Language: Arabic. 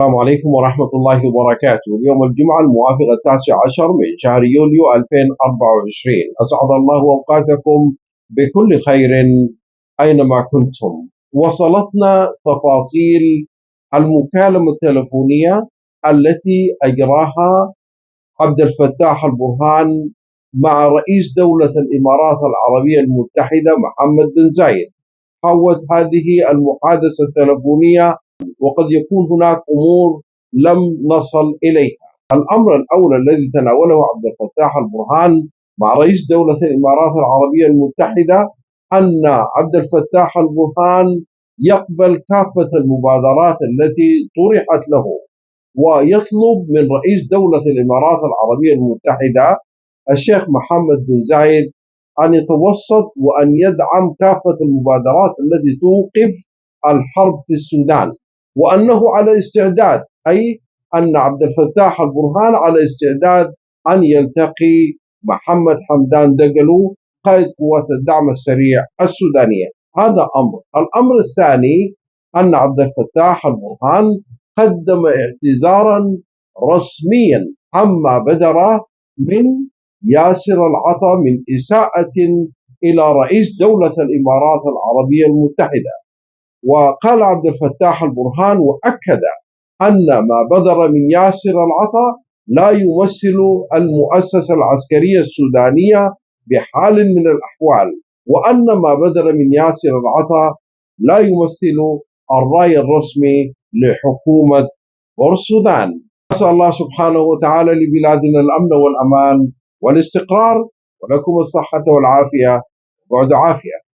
السلام عليكم ورحمة الله وبركاته. اليوم الجمعة الموافق 19 من شهر يوليو 2024. أسعد الله أوقاتكم بكل خير أينما كنتم. وصلتنا تفاصيل المكالمة التلفونية التي أجراها عبد الفتاح البرهان مع رئيس دولة الإمارات العربية المتحدة محمد بن زايد. حوت هذه المحادثة التلفونية وقد يكون هناك أمور لم نصل إليها. الأمر الأول الذي تناوله عبد الفتاح البرهان مع رئيس دولة الإمارات العربية المتحدة أن عبد الفتاح البرهان يقبل كافة المبادرات التي طرحت له، ويطلب من رئيس دولة الإمارات العربية المتحدة الشيخ محمد بن زايد أن يتوسط وأن يدعم كافة المبادرات التي توقف الحرب في السودان، وأنه على استعداد، أي أن عبد الفتاح البرهان على استعداد أن يلتقي محمد حمدان دقلو قائد قوات الدعم السريع السودانية. هذا أمر. الأمر الثاني أن عبد الفتاح البرهان قدم اعتذارا رسميا عما بدر من ياسر العطا من إساءة إلى رئيس دولة الإمارات العربية المتحدة. وقال عبد الفتاح البرهان وأكد أن ما بدر من ياسر العطا لا يمثل المؤسسة العسكرية السودانية بحال من الأحوال، وأن ما بدر من ياسر العطا لا يمثل الرأي الرسمي لحكومة السودان. أسأل الله سبحانه وتعالى لبلادنا الأمن والأمان والاستقرار، ولكم الصحة والعافية وبعد عافية.